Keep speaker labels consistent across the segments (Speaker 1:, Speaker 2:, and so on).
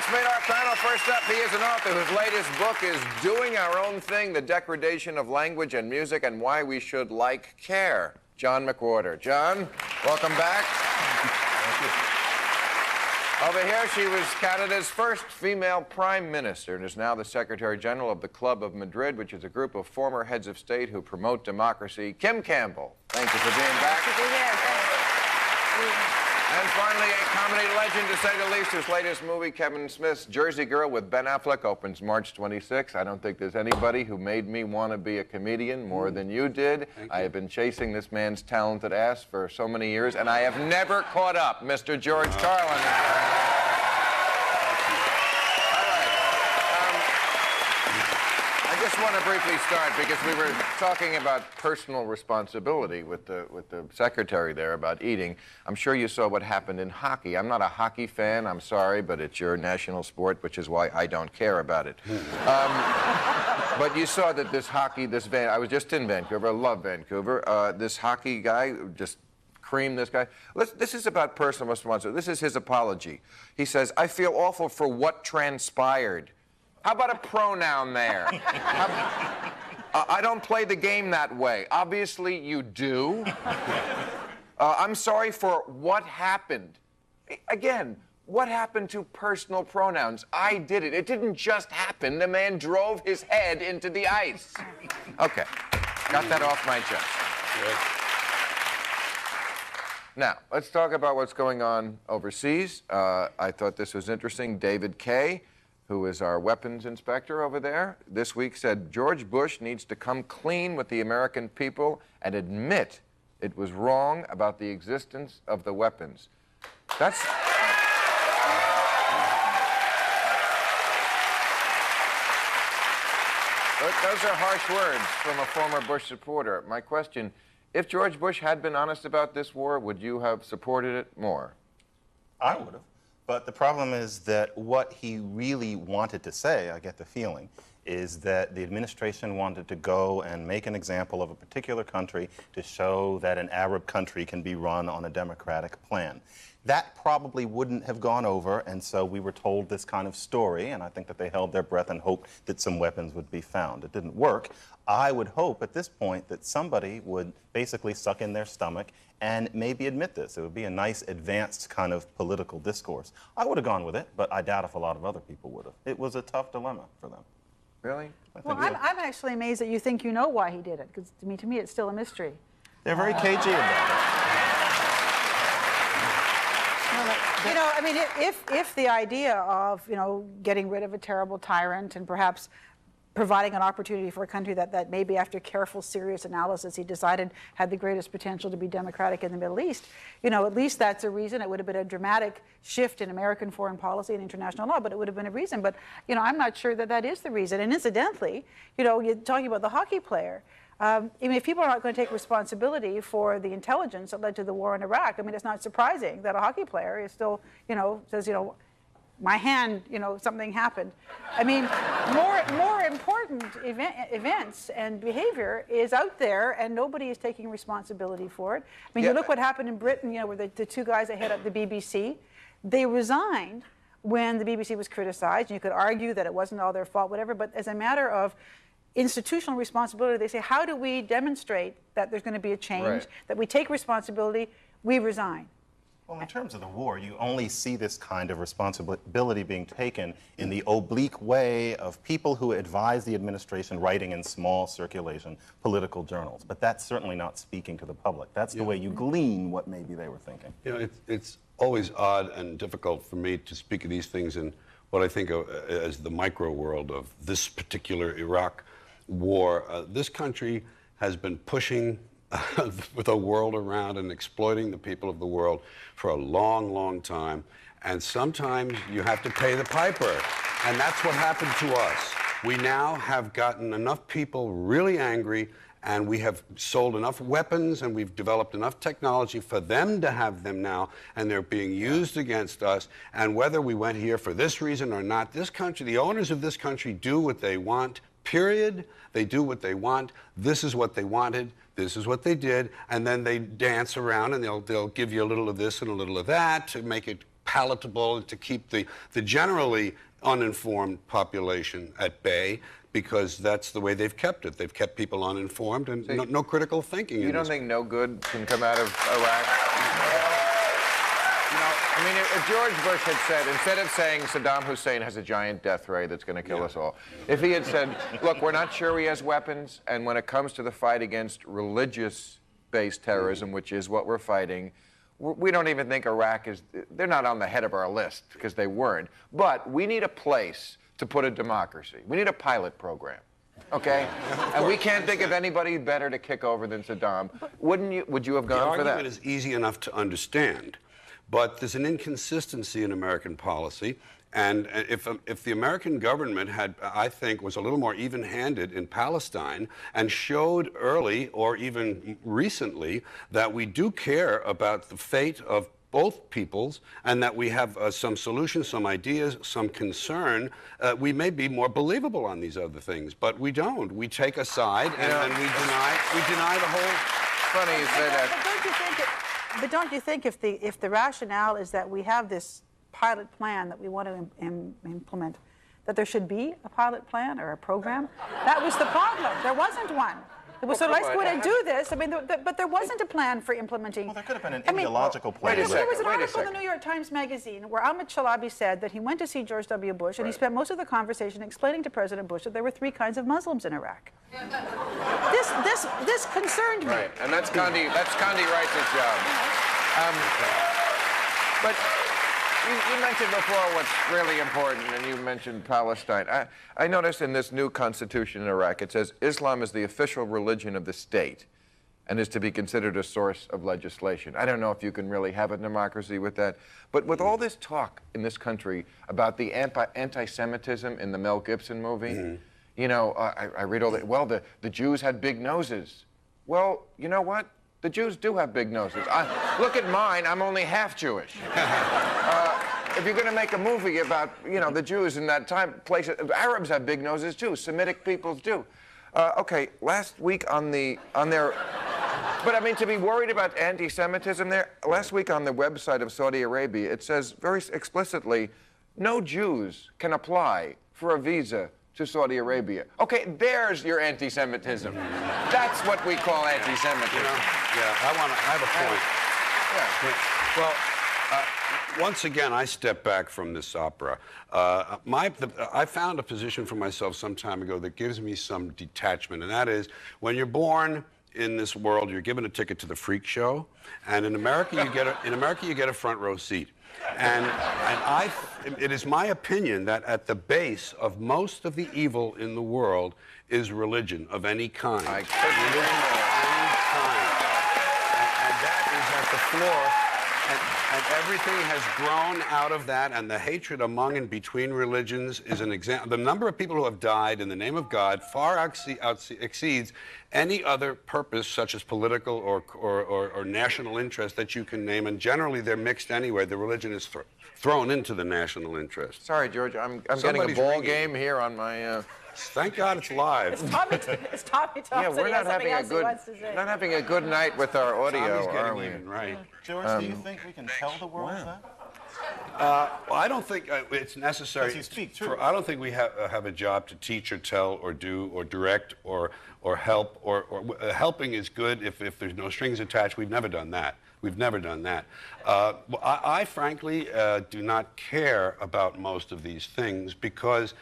Speaker 1: Let's meet our panel. First up, he is an author whose latest book is Doing Our Own Thing, The Degradation of Language and Music and Why We Should Like Care. John McWhorter. John, welcome back.
Speaker 2: Thank you.
Speaker 1: Over here, she was Canada's first female prime minister and is now the Secretary General of the Club of Madrid, which is a group of former heads of state who promote democracy. Kim Campbell, thank you for being back.
Speaker 3: Good to be here. Thanks.
Speaker 1: And finally, a comedy legend, to say the least, whose latest movie, Kevin Smith's Jersey Girl with Ben Affleck, opens March 26. I don't think there's anybody who made me want to be a comedian more than you did. I have been chasing this man's talented ass for so many years, and I have never caught up. Mr. George Carlin. I just want to briefly start because we were talking about personal responsibility with the secretary there about eating. I'm sure you saw what happened in hockey. I'm not a hockey fan, I'm sorry, but it's your national sport, which is why I don't care about it. But you saw that this hockey, I was just in Vancouver, I love Vancouver. This hockey guy just creamed this guy. This is about personal responsibility. This is his apology. He says, I feel awful for what transpired. How about a pronoun there? I don't play the game that way. Obviously, you do. I'm sorry for what happened. Again, what happened to personal pronouns? I did it. It didn't just happen. The man drove his head into the ice. Okay, got that off my chest. Good. Now, let's talk about what's going on overseas. I thought this was interesting. David Kay, who is our weapons inspector over there, this week said George Bush needs to come clean with the American people and admit it was wrong about the existence of the weapons. That's... Those are harsh words from a former Bush supporter. My question, if George Bush had been honest about this war, would you have supported it more?
Speaker 2: I would have. But the problem is that what he really wanted to say, I get the feeling, is that the administration wanted to go and make an example of a particular country to show that an Arab country can be run on a democratic plan. That probably wouldn't have gone over, and so we were told this kind of story, and I think that they held their breath and hoped that some weapons would be found. It didn't work. I would hope at this point that somebody would basically suck in their stomach and maybe admit this. It would be a nice advanced kind of political discourse. I would have gone with it, but I doubt if a lot of other people would have. It was a tough dilemma for them.
Speaker 1: Really?
Speaker 3: Well, I'm actually amazed that you think you know why he did it, because to me it's still a mystery.
Speaker 2: They're very cagey about it.
Speaker 3: You know, I mean, if the idea of, you know, getting rid of a terrible tyrant and perhaps providing an opportunity for a country that maybe after careful, serious analysis he decided had the greatest potential to be democratic in the Middle East, you know, at least that's a reason. It would have been a dramatic shift in American foreign policy and international law, but it would have been a reason. But, you know, I'm not sure that that is the reason. And incidentally, you know, you're talking about the hockey player. I mean, if people are not going to take responsibility for the intelligence that led to the war in Iraq, I mean, it's not surprising that a hockey player is still, you know, says, you know, my hand, you know, something happened. I mean, more important events and behavior is out there, and nobody is taking responsibility for it. I mean, you look what happened in Britain, you know, where the two guys that head up the BBC, they resigned when the BBC was criticized. And you could argue that it wasn't all their fault, whatever, but as a matter of institutional responsibility, they say, how do we demonstrate that there's going to be a change, that we take responsibility, we resign?
Speaker 2: Well, in terms of the war, you only see this kind of responsibility being taken in the oblique way of people who advise the administration writing in small circulation political journals. But that's certainly not speaking to the public. That's the way you glean what maybe they were thinking.
Speaker 4: You know, it's always odd and difficult for me to speak of these things in what I think of as the micro world of this particular Iraq war. This country has been pushing the world around and exploiting the people of the world for a long, long time. And sometimes you have to pay the piper. And that's what happened to us. We now have gotten enough people really angry, and we have sold enough weapons, and we've developed enough technology for them to have them now, and they're being used against us. And whether we went here for this reason or not, this country, the owners of this country do what they want, period. They do what they want. This is what they wanted. This is what they did. And then they dance around, and they'll give you a little of this and a little of that to make it palatable, to keep the generally uninformed population at bay, because that's the way they've kept it. They've kept people uninformed and no critical thinking.
Speaker 1: You don't think no good can come out of Iraq? You know, I mean, if George Bush had said, instead of saying Saddam Hussein has a giant death ray that's going to kill us all, if he had said, look, we're not sure he has weapons, and when it comes to the fight against religious-based terrorism, which is what we're fighting, we don't even think Iraq is, they're not on the head of our list, because they weren't. But we need a place to put a democracy. We need a pilot program, okay? And we can't think of anybody better to kick over than Saddam. Would you have gone for that?
Speaker 4: The argument is easy enough to understand, but there's an inconsistency in American policy. And if the American government had, I think, was a little more even-handed in Palestine and showed early or even recently that we do care about the fate of both peoples and that we have some solutions, some ideas, some concern, we may be more believable on these other things. But we don't. We take a side and we deny the whole.
Speaker 1: Funny you say that.
Speaker 3: But don't you think if the rationale is that we have this pilot plan that we want to implement, that there should be a pilot plan or a program? That was the problem. There wasn't one. It was, so let's go ahead and do this. I mean, but there wasn't a plan for implementing.
Speaker 2: Well, there could have been an ideological plan.
Speaker 1: Wait a
Speaker 3: There was an
Speaker 1: second,
Speaker 3: article in the New York Times Magazine where Ahmed Chalabi said that he went to see George W. Bush, and he spent most of the conversation explaining to President Bush that there were 3 kinds of Muslims in Iraq. This concerned me.
Speaker 1: Right, and that's Condi Rice's job. But you mentioned before what's really important, and you mentioned Palestine. I noticed in this new constitution in Iraq, it says Islam is the official religion of the state and is to be considered a source of legislation. I don't know if you can really have a democracy with that. But with all this talk in this country about the anti-Semitism in the Mel Gibson movie, you know, I read all that, well, the Jews had big noses. Well, you know what? The Jews do have big noses. Look at mine, I'm only half Jewish. If you're going to make a movie about, you know, the Jews in that time, place, Arabs have big noses too, Semitic peoples do. Okay, last week on their, but I mean, to be worried about anti-Semitism there, last week on the website of Saudi Arabia, it says very explicitly, no Jews can apply for a visa to Saudi Arabia. Okay, there's your anti-Semitism. That's what we call anti-Semitism.
Speaker 4: You know, I have a point.
Speaker 1: Yeah.
Speaker 4: Well, once again, I step back from this opera. I found a position for myself some time ago that gives me some detachment, and that is, when you're born in this world, you're given a ticket to the freak show, and in America, you get a front row seat. And it is my opinion that at the base of most of the evil in the world is religion of any kind.
Speaker 1: I couldn't agree more.
Speaker 4: Any kind. And that is at the floor. And everything has grown out of that, and the hatred among and between religions is an example. The number of people who have died in the name of God far exceeds any other purpose, such as political or national interest that you can name, and generally they're mixed anyway. The religion is thrown into the national interest.
Speaker 1: Sorry, George, I'm getting a ball game here on my...
Speaker 4: Thank God it's live.
Speaker 3: It's Tommy Thompson.
Speaker 1: Yeah, we're not having a good night with our audio, are we?
Speaker 4: Right.
Speaker 2: George, do you think we can tell the world that?
Speaker 4: Well, I don't think it's necessary.
Speaker 2: Because you speak truth.
Speaker 4: I don't think we have a job to teach or tell or do or direct or help. Helping is good if there's no strings attached. We've never done that. We've never done that. I frankly do not care about most of these things because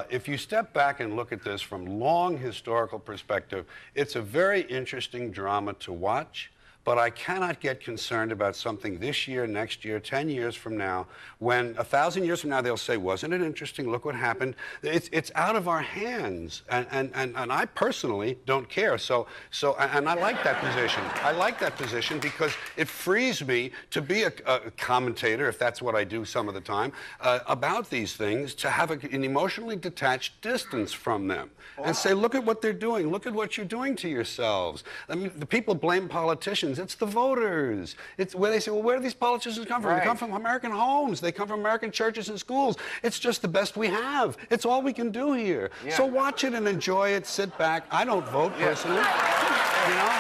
Speaker 4: if you step back and look at this from long historical perspective, it's a very interesting drama to watch. But I cannot get concerned about something this year, next year, 10 years from now, when 1,000 years from now they'll say, wasn't it interesting? Look what happened. It's out of our hands, and I personally don't care. And I like that position. I like that position because it frees me to be a commentator, if that's what I do some of the time, about these things, to have an emotionally detached distance from them and say, look at what they're doing. Look at what you're doing to yourselves. I mean, the people blame politicians. It's the voters. It's where they say, well, where do these politicians come from?
Speaker 1: Right.
Speaker 4: They come from American homes. They come from American churches and schools. It's just the best we have. It's all we can do here.
Speaker 1: Yeah.
Speaker 4: So watch it and enjoy it. Sit back. I don't vote personally. You know?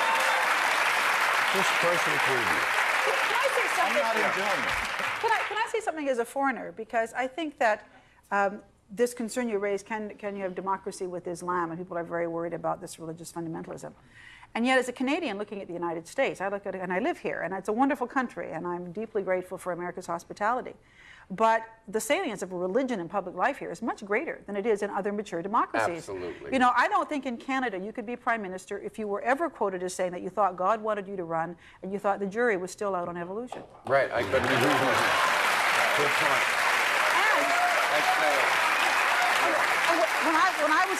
Speaker 4: Just personal point of view.
Speaker 3: Can I say something?
Speaker 2: I'm not enjoying it.
Speaker 3: Can I say something as a foreigner? Because I think that this concern you raised, can you have democracy with Islam? And people are very worried about this religious fundamentalism. And yet, as a Canadian looking at the United States, I look at it, and I live here, and it's a wonderful country, and I'm deeply grateful for America's hospitality. But the salience of religion in public life here is much greater than it is in other mature democracies.
Speaker 1: Absolutely.
Speaker 3: You know, I don't think in Canada you could be prime minister if you were ever quoted as saying that you thought God wanted you to run and you thought the jury was still out on evolution.
Speaker 1: Right, I couldn't agree more. Good point.
Speaker 3: When I was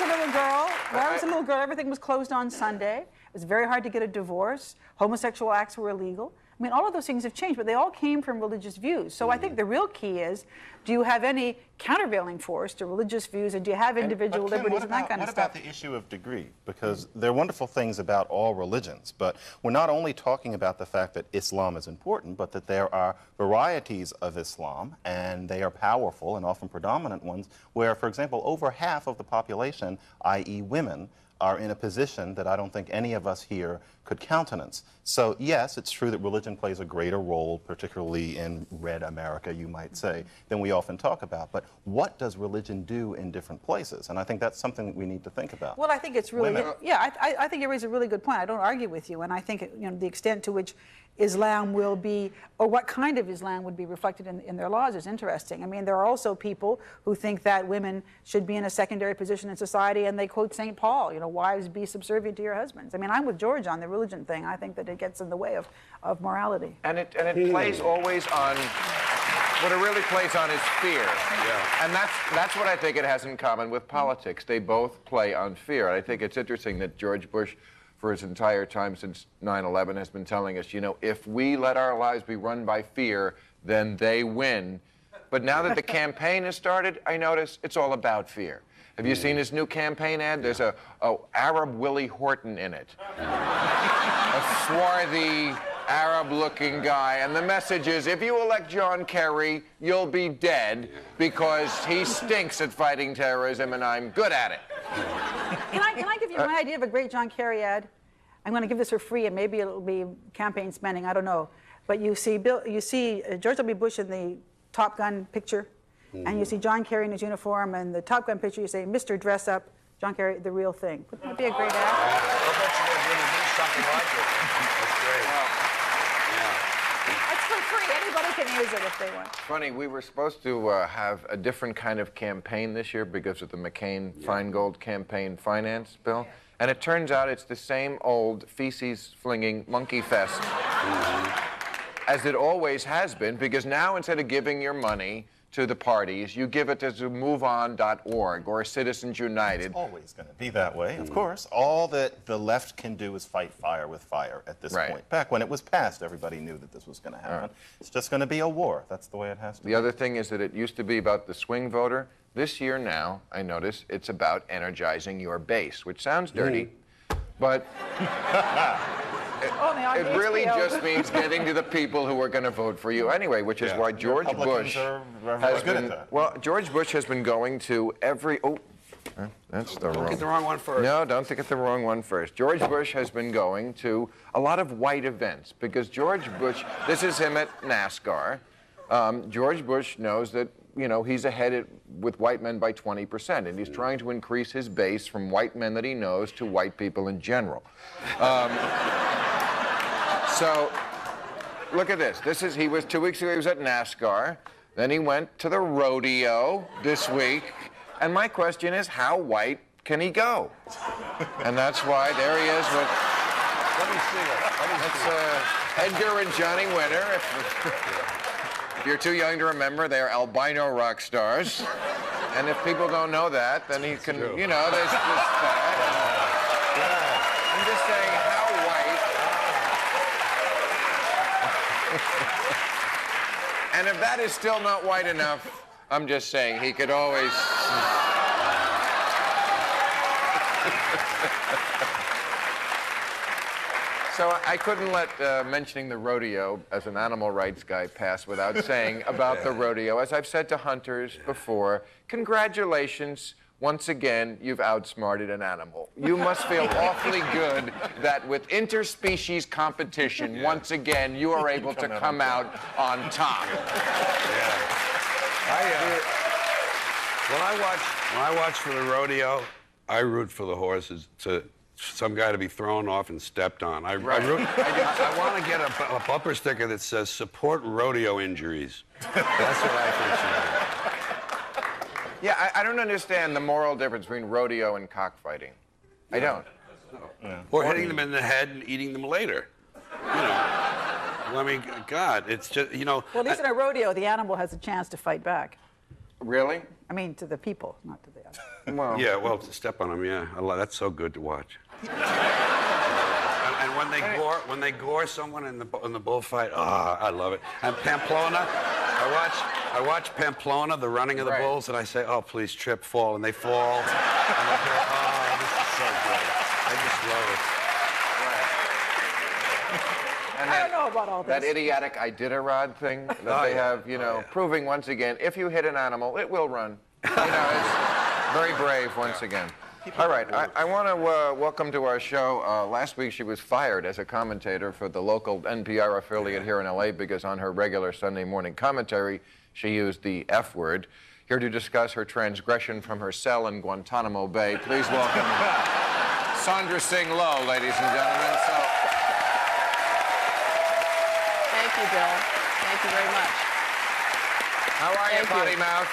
Speaker 3: a little girl, everything was closed on Sunday. It was very hard to get a divorce. Homosexual acts were illegal. I mean, all of those things have changed, but they all came from religious views. So I think the real key is, do you have any countervailing force to religious views, and do you have individual liberties and that kind of stuff?
Speaker 2: What about the issue of degree? Because there are wonderful things about all religions, but we're not only talking about the fact that Islam is important, but that there are varieties of Islam, and they are powerful and often predominant ones, where, for example, over half of the population, i.e. women, are in a position that I don't think any of us here could countenance. So yes, it's true that religion plays a greater role, particularly in red America, you might say, than we often talk about. But what does religion do in different places? And I think that's something that we need to think about.
Speaker 3: Well, I think it's really, I think you raise a really good point. I don't argue with you, and I think, you know, the extent to which Islam will be, or what kind of Islam would be reflected in their laws is interesting. I mean, there are also people who think that women should be in a secondary position in society, and they quote St. Paul, you know, wives be subservient to your husbands. I mean, I'm with George on the religion thing. I think that it gets in the way of morality.
Speaker 1: And it plays always on, what it really plays on is fear.
Speaker 4: Yeah.
Speaker 1: And that's what I think it has in common with politics. They both play on fear. I think it's interesting that George Bush, for his entire time since 9/11, has been telling us, you know, if we let our lives be run by fear, then they win. But now that the campaign has started, I notice it's all about fear. Have you seen his new campaign ad? There's a Arab Willie Horton in it. A swarthy, Arab-looking guy. And the message is, if you elect John Kerry, you'll be dead because he stinks at fighting terrorism and I'm good at it.
Speaker 3: Can I give you my idea of a great John Kerry ad? I'm going to give this for free, and maybe it'll be campaign spending. I don't know. But you see George W. Bush in the Top Gun picture, and you see John Kerry in his uniform, and the Top Gun picture, you say, Mr. Dress Up, John Kerry, the real thing. Wouldn't that be a great ad?
Speaker 5: I'll bet you they're going to do something like it. That's great.
Speaker 3: It's for free. Anybody can use it if they want.
Speaker 1: Funny, we were supposed to have a different kind of campaign this year because of the McCain-Feingold campaign finance bill. And it turns out it's the same old feces-flinging monkey fest as it always has been, because now instead of giving your money to the parties, you give it to MoveOn.org or Citizens United.
Speaker 2: It's always going to be that way, of course. All that the left can do is fight fire with fire at this point. Back when it was passed, everybody knew that this was going to happen. It's just going to be a war. That's the way it has to be.
Speaker 1: The other thing is that it used to be about the swing voter. This year now, I notice, it's about energizing your base, which sounds dirty, but it really just means getting to the people who are going to vote for you anyway, which is why George Bush has been, George Bush has been going to every, that's the wrong.
Speaker 5: Don't get the wrong one first.
Speaker 1: No, don't get the wrong one first. George Bush has been going to a lot of white events because George Bush, this is him at NASCAR. George Bush knows that, you know, he's ahead with white men by 20%, and he's trying to increase his base from white men that he knows to white people in general. So, look at this. 2 weeks ago, he was at NASCAR. Then he went to the rodeo this week. And my question is, how white can he go? And that's why there he is with...
Speaker 5: Let me see it.
Speaker 1: Edgar and Johnny Winter. If you're too young to remember, they are albino rock stars. And if people don't know that, then he can, you know, there's this I'm just saying how white. And if that is still not white enough, I'm just saying he could always... So I couldn't let mentioning the rodeo as an animal rights guy pass without saying about the rodeo. As I've said to hunters before, congratulations. once again, you've outsmarted an animal. You must feel awfully good that with interspecies competition, once again, you are able to come out on top.
Speaker 4: When I watch for the rodeo, I root for the horses to some guy to be thrown off and stepped on. I want to get a bumper sticker that says "Support rodeo injuries." That's what I think should happen.
Speaker 1: Yeah, I don't understand the moral difference between rodeo and cockfighting. I don't.
Speaker 4: Or hitting them in the head and eating them later. You know. I mean, God, it's just, you know.
Speaker 3: Well, at least in a rodeo, the animal has a chance to fight back.
Speaker 1: Really?
Speaker 3: I mean, to the people, not to the animal.
Speaker 1: Well,
Speaker 4: Yeah, well, to step on them, yeah. That's so good to watch. And when they gore someone in the bullfight, I love it. And Pamplona, I watch Pamplona, the running of the bulls, and I say, oh, please trip, fall, and they fall. And I go, oh, this is so great. I just love it.
Speaker 1: And
Speaker 3: I don't know about all this.
Speaker 1: That idiotic Iditarod thing that they have, you know, proving once again, if you hit an animal, it will run. You know, it's very brave once again. All right, I want to welcome to our show. Last week she was fired as a commentator for the local NPR affiliate here in LA because on her regular Sunday morning commentary, she used the F word. Here to discuss her transgression from her cell in Guantanamo Bay, please welcome Sandra Singh Low, ladies and gentlemen.
Speaker 6: Thank you, Bill. Thank you very much.
Speaker 1: How are you,
Speaker 6: Thank
Speaker 1: potty
Speaker 6: you.
Speaker 1: mouth?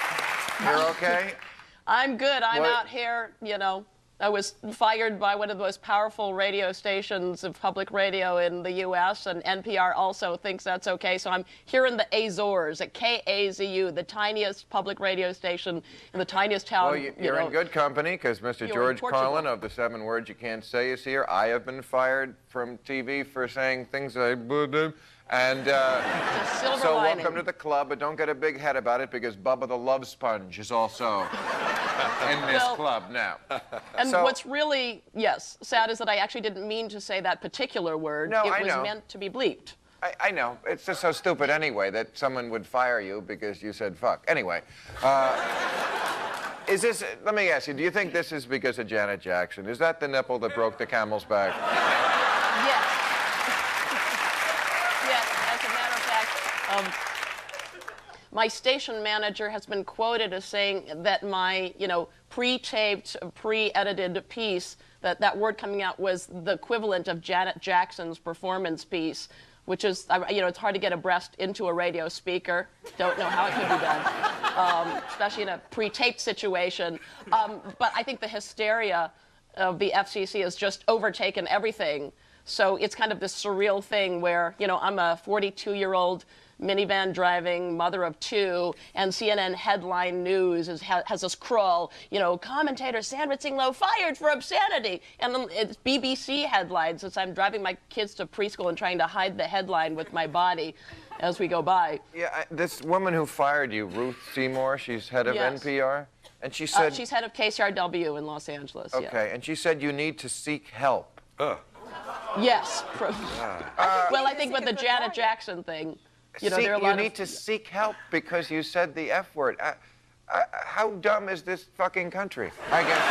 Speaker 1: You're okay?
Speaker 6: I'm good. I'm
Speaker 1: What-
Speaker 6: out here, you know. I was fired by one of the most powerful radio stations of public radio in the U.S., and NPR also thinks that's okay. So I'm here in the Azores at KAZU, the tiniest public radio station in the tiniest town.
Speaker 1: Well, you're in good company because Mr.
Speaker 6: You're in
Speaker 1: George
Speaker 6: Portugal.
Speaker 1: Carlin of the 7 Words You Can't Say is here. I have been fired from TV for saying things I would. And
Speaker 6: Silver
Speaker 1: so
Speaker 6: lining.
Speaker 1: welcome to the club, but don't get a big head about it because Bubba the Love Sponge is also in this
Speaker 6: Well,
Speaker 1: club now.
Speaker 6: And
Speaker 1: So-
Speaker 6: what's really, sad is that I actually didn't mean to say that particular word.
Speaker 1: No,
Speaker 6: it
Speaker 1: I
Speaker 6: was
Speaker 1: know.
Speaker 6: meant to be bleeped.
Speaker 1: I know. It's just so stupid anyway that someone would fire you because you said fuck. Anyway, is this, let me ask you, do you think this is because of Janet Jackson? Is that the nipple that broke the camel's back?
Speaker 6: Yes. Yes, as a matter of fact, my station manager has been quoted as saying that my, pre-taped, pre-edited piece, that word coming out was the equivalent of Janet Jackson's performance piece, which is, it's hard to get a breast into a radio speaker. Don't know how it could be done, especially in a pre-taped situation. But I think the hysteria of the F.C.C. has just overtaken everything. So it's kind of this surreal thing where, I'm a 42-year-old minivan driving mother of 2, and CNN headline news has this crawl, commentator Sandra Singh Low fired for obscenity. And then it's BBC headlines as I'm driving my kids to preschool and trying to hide the headline with my body as we go by.
Speaker 1: Yeah, this woman who fired you, Ruth Seymour, she's head of
Speaker 6: Yes.
Speaker 1: NPR, and she said...
Speaker 6: She's head of KCRW in Los Angeles.
Speaker 1: Okay, and she said you need to seek help.
Speaker 6: Yes. Well, I think with the Janet Jackson thing, there are a lot
Speaker 1: You need to seek help because you said the F word. How dumb is this fucking country? I guess.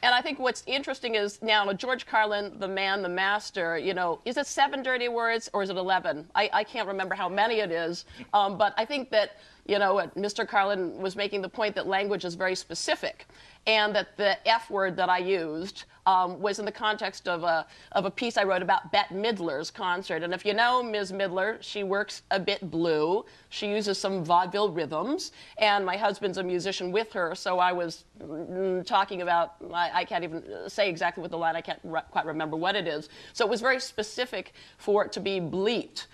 Speaker 6: And I think what's interesting is now George Carlin, the man, the master, is it 7 dirty words or is it 11? I can't remember how many it is. But I think that, Mr. Carlin was making the point that language is very specific and that the F word that I used was in the context of a piece I wrote about Bette Midler's concert. And if you know Ms. Midler, she works a bit blue. She uses some vaudeville rhythms. And my husband's a musician with her, so I was talking about, I can't even say exactly what the line, I can't quite remember what it is. So it was very specific for it to be bleeped.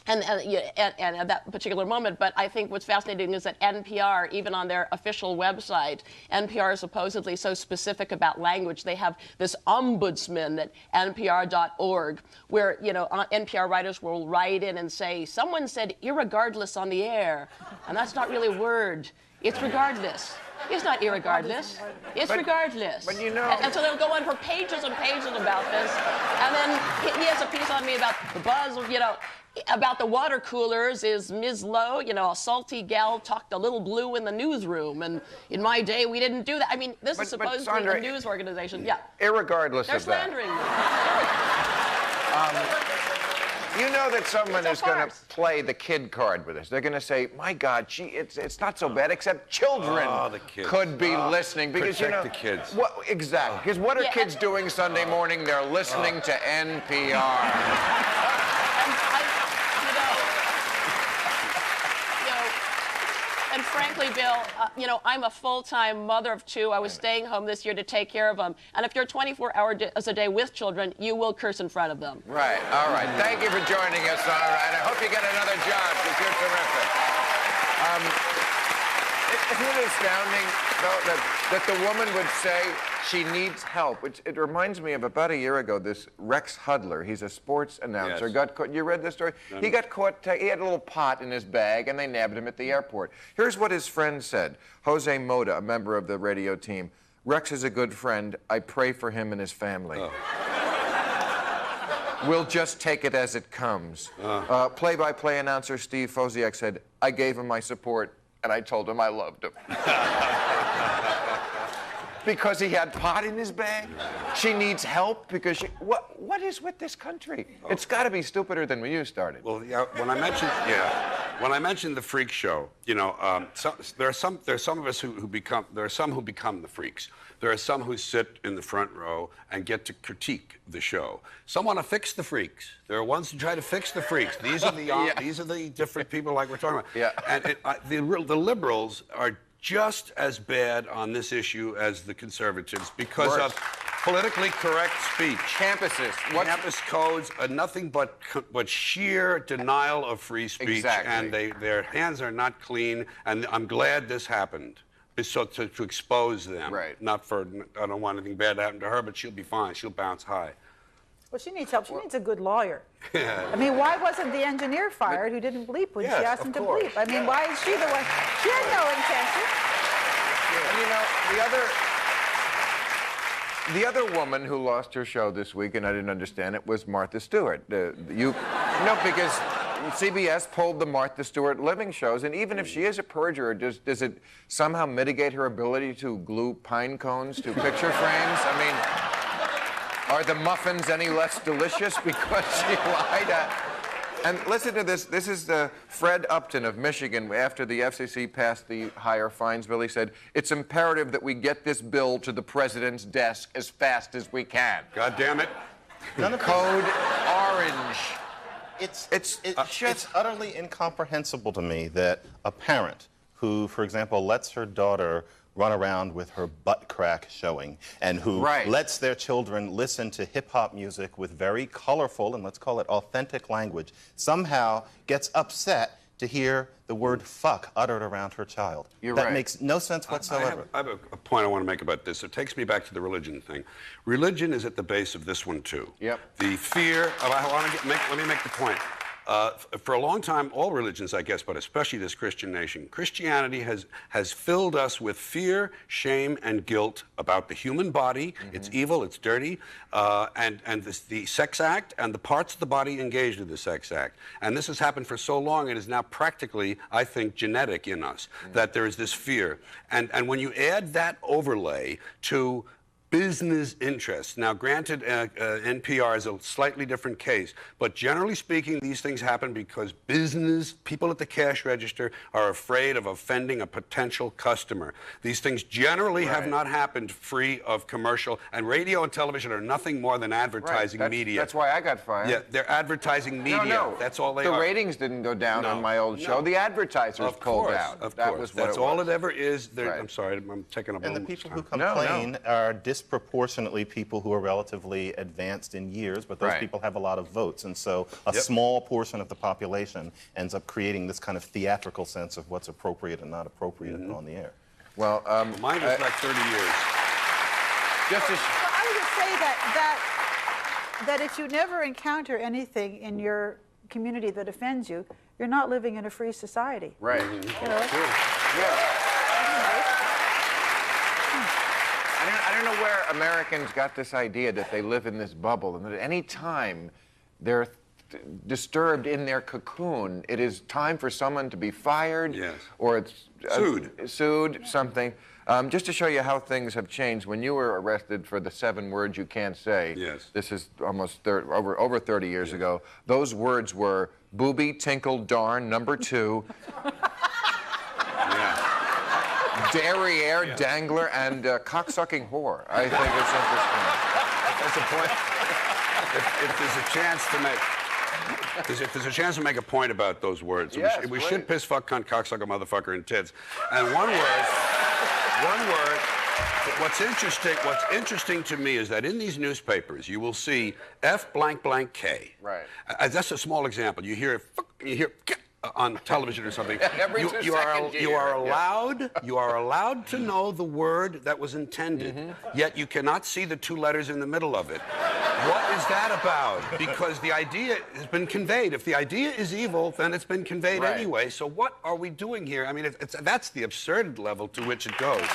Speaker 6: And at that particular moment, but I think what's fascinating is that NPR, even on their official website, NPR is supposedly so specific about language. They have this ombudsman at npr.org where, NPR writers will write in and say, someone said irregardless on the air, and that's not really a word. It's regardless. It's not irregardless. It's regardless.
Speaker 1: But you know...
Speaker 6: And so they'll go on for pages and pages about this. And then he has a piece on me about the buzz, you know, about the water coolers. Is Ms. Lowe, you know, a salty gal talked a little blue in the newsroom. And in my day, we didn't do that. I mean, this is supposedly
Speaker 1: Sandra,
Speaker 6: a news organization. Yeah.
Speaker 1: Irregardless
Speaker 6: They're
Speaker 1: of that.
Speaker 6: slandering me.
Speaker 1: You know that someone
Speaker 6: It's
Speaker 1: is
Speaker 6: a
Speaker 1: going to
Speaker 6: farce.
Speaker 1: play the kid card with us. They're going to say, my God, it's not so bad, except children
Speaker 4: the kids.
Speaker 1: could be listening. Because, you know,
Speaker 4: Protect the kids.
Speaker 1: Exactly. Because what are
Speaker 6: Yeah,
Speaker 1: kids doing Sunday morning? They're listening to NPR.
Speaker 6: And frankly, Bill, you know, I'm a full-time mother of two. I was staying home this year to take care of them. And if you're 24 hours a day with children, you will curse in front of them.
Speaker 1: Right. All right. Thank you for joining us, Sandra. And I hope you get another job because you're terrific. Isn't it astounding, though, that the woman would say she needs help? It reminds me of about a year ago, this Rex Hudler. He's a sports announcer.
Speaker 4: Yes.
Speaker 1: Got caught. You read this story? He got caught. He had a little pot in his bag, and they nabbed him at the airport. Here's what his friend said. Jose Mota, a member of the radio team. Rex is a good friend. I pray for him and his family.
Speaker 4: Oh.
Speaker 1: We'll just take it as it comes. Play-by-play announcer Steve Foziak said, I gave him my support, and I told him I loved him. Because he had pot in his bag? She needs help because she... What is with this country? It's got to be stupider than when you started.
Speaker 4: Well, yeah, when I mentioned the freak show, you know, there are some of us who become the freaks. There are some who sit in the front row and get to critique the show. Some want to fix the freaks. There are ones who try to fix the freaks. These are the these are the different people like we're talking about.
Speaker 1: Yeah.
Speaker 4: And the liberals are just as bad on this issue as the conservatives because of politically correct speech.
Speaker 1: Campuses.
Speaker 4: Campus codes are nothing but sheer denial of free speech.
Speaker 1: Exactly.
Speaker 4: And their hands are not clean. And I'm glad this happened. So to expose them.
Speaker 1: Right.
Speaker 4: Not for, I don't want anything bad to happen to her, but she'll be fine. She'll bounce high.
Speaker 3: Well, she needs help. She needs a good lawyer. I mean, why wasn't the engineer fired who didn't bleep when she
Speaker 4: Yes,
Speaker 3: asked
Speaker 4: of
Speaker 3: him to
Speaker 4: course.
Speaker 3: bleep? I mean, why is she the one? She had no intention.
Speaker 1: And you know, the other woman who lost her show this week, and I didn't understand it, was Martha Stewart. Because CBS pulled the Martha Stewart living shows, and even if she is a perjurer, does it somehow mitigate her ability to glue pine cones to picture frames? I mean, are the muffins any less delicious because she lied? And listen to this. This is Fred Upton of Michigan. After the F.C.C. passed the higher fines bill, he said, it's imperative that we get this bill to the president's desk as fast as we can.
Speaker 4: God damn it.
Speaker 1: Code Orange.
Speaker 2: It's utterly incomprehensible to me that a parent who, for example, lets her daughter run around with her butt crack showing and who lets their children listen to hip-hop music with very colorful and let's call it authentic language somehow gets upset to hear the word fuck uttered around her child. That makes no sense whatsoever.
Speaker 4: I have a point I want to make about this. It takes me back to the religion thing. Religion is at the base of this one, too.
Speaker 1: Yep.
Speaker 4: The fear of... let me make the point. For a long time, all religions, I guess, but especially this Christian nation, Christianity has filled us with fear, shame, and guilt about the human body. It's evil, it's dirty, and the sex act and the parts of the body engaged in the sex act. And this has happened for so long, it is now practically, I think, genetic in us, that there is this fear. And when you add that overlay to business interests. Now, granted, NPR is a slightly different case, but generally speaking, these things happen because business, people at the cash register are afraid of offending a potential customer. These things generally have not happened free of commercial, and radio and television are nothing more than advertising media.
Speaker 1: That's why I got fired.
Speaker 4: Yeah, they're advertising media.
Speaker 1: No.
Speaker 4: That's all they
Speaker 1: are.
Speaker 4: are.
Speaker 1: The ratings didn't go down on my old show. The advertisers pulled out.
Speaker 4: Of
Speaker 1: that
Speaker 4: course.
Speaker 1: was what
Speaker 4: That's
Speaker 1: it
Speaker 4: all
Speaker 1: was.
Speaker 4: it ever is. I'm sorry, I'm taking up
Speaker 2: And
Speaker 4: a
Speaker 2: the
Speaker 4: little
Speaker 2: people
Speaker 4: time.
Speaker 2: who complain are disproportionately people who are relatively advanced in years, but those people have a lot of votes. And so a small portion of the population ends up creating this kind of theatrical sense of what's appropriate and not appropriate on the air.
Speaker 1: Well,
Speaker 4: mine was like 30 years.
Speaker 1: Just as...
Speaker 3: Well, I would just say that if you never encounter anything in your community that offends you, you're not living in a free society.
Speaker 1: Right.
Speaker 3: You know?
Speaker 1: Yeah. Americans got this idea that they live in this bubble, and that at any time they're disturbed in their cocoon, it is time for someone to be fired,
Speaker 4: Yes.
Speaker 1: or it's
Speaker 4: Sued.
Speaker 1: something. Just to show you how things have changed, when you were arrested for the 7 words you can't say,
Speaker 4: Yes.
Speaker 1: this is almost over 30 years ago, those words were booby, tinkle, darn, number 2,
Speaker 4: Yeah.
Speaker 1: derriere, dangler, and cocksucking whore. I think it's interesting.
Speaker 4: That's a point. If there's a chance to make, if there's a chance to make a point about those words,
Speaker 1: Yes,
Speaker 4: we
Speaker 1: please.
Speaker 4: should piss, fuck, cunt, cocksucker, motherfucker, and tits. And one word. What's interesting to me is that in these newspapers you will see F blank blank K.
Speaker 1: Right.
Speaker 4: That's a small example. You hear fuck, you hear on television or something.
Speaker 1: Every 2 seconds you hear it.
Speaker 4: You are allowed to know the word that was intended, yet you cannot see the 2 letters in the middle of it. What is that about? Because the idea has been conveyed. If the idea is evil, then it's been conveyed
Speaker 1: Right.
Speaker 4: anyway. So what are we doing here? I mean, that's the absurd level to which it goes.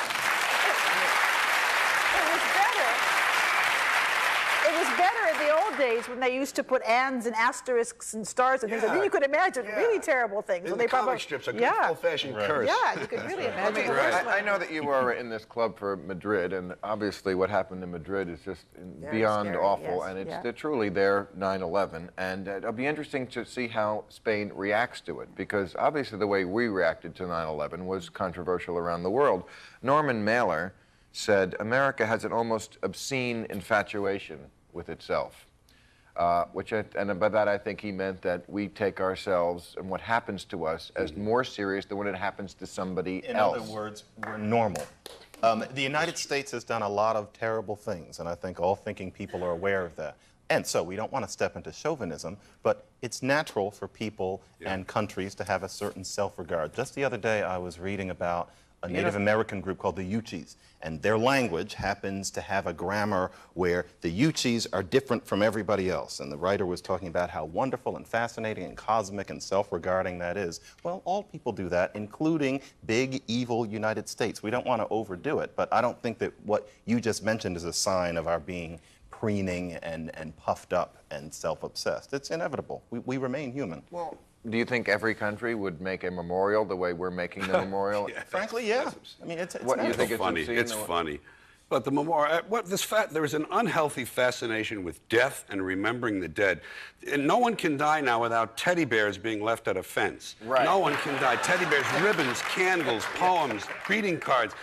Speaker 3: It was better in the old days when they used to put ands and asterisks and stars and things. And then you could imagine really terrible things.
Speaker 4: In
Speaker 3: when
Speaker 4: the
Speaker 3: they
Speaker 4: comic strips, a good old-fashioned curse.
Speaker 3: Yeah, you could really imagine. the worst
Speaker 1: I know that you were in this club for Madrid, and obviously what happened in Madrid is just beyond
Speaker 3: scary,
Speaker 1: awful,
Speaker 3: yes,
Speaker 1: and it's
Speaker 3: yeah.
Speaker 1: truly their 9/11. And it'll be interesting to see how Spain reacts to it, because obviously the way we reacted to 9/11 was controversial around the world. Norman Mailer said, America has an almost obscene infatuation with itself. And by that I think he meant that we take ourselves and what happens to us as more serious than when it happens to somebody else.
Speaker 2: In other words, we're normal. The United States has done a lot of terrible things, and I think all thinking people are aware of that. And so we don't want to step into chauvinism, but it's natural for people and countries to have a certain self-regard. Just the other day, I was reading about a Native American group called the Uchis, and their language happens to have a grammar where the Uchis are different from everybody else. And the writer was talking about how wonderful and fascinating and cosmic and self-regarding that is. Well, all people do that, including big, evil United States. We don't want to overdo it, but I don't think that what you just mentioned is a sign of our being preening and puffed up and self-obsessed. It's inevitable. We remain human.
Speaker 1: Well, do you think every country would make a memorial the way we're making the memorial?
Speaker 2: Frankly, yeah. I mean, it's
Speaker 1: What, you think it's
Speaker 4: funny.
Speaker 1: obscene
Speaker 4: It's
Speaker 1: or-
Speaker 4: funny. But the memorial, there is an unhealthy fascination with death and remembering the dead. And no one can die now without teddy bears being left at a fence.
Speaker 1: Right.
Speaker 4: No one can die. Teddy bears, ribbons, candles, poems, greeting cards.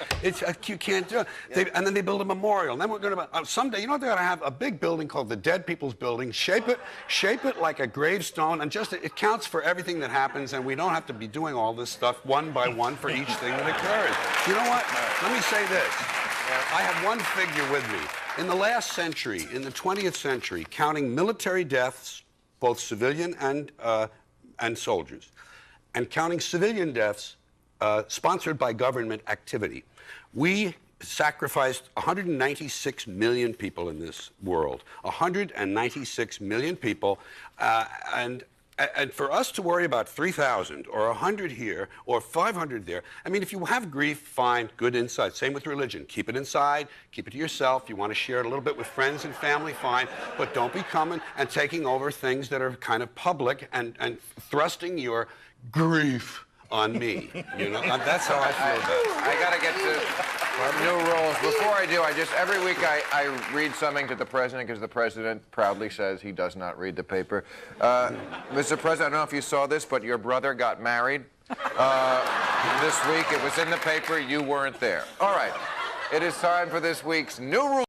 Speaker 4: You can't do it. And then they build a memorial. And then we're going to, someday, you know, they're going to have a big building called the Dead People's Building. Shape it like a gravestone, and just it counts for everything that happens, and we don't have to be doing all this stuff one by one for each thing that occurs. You know what? Let me say this. I have one figure with me. In the last century, in the 20th century, counting military deaths, both civilian and soldiers, and counting civilian deaths sponsored by government activity, we sacrificed 196 million people in this world. 196 million people, and for us to worry about 3,000 or 100 here or 500 there, I mean, if you have grief, fine, good insight. Same with religion. Keep it inside, keep it to yourself. You want to share it a little bit with friends and family, fine. But don't be coming and taking over things that are kind of public and thrusting your grief on me. You know, that's how I feel about it.
Speaker 1: I got to get to new rules. Before I do, every week I read something to the president, because the president proudly says he does not read the paper. Mr. President, I don't know if you saw this, but your brother got married this week. It was in the paper. You weren't there. All right. It is time for this week's new rules.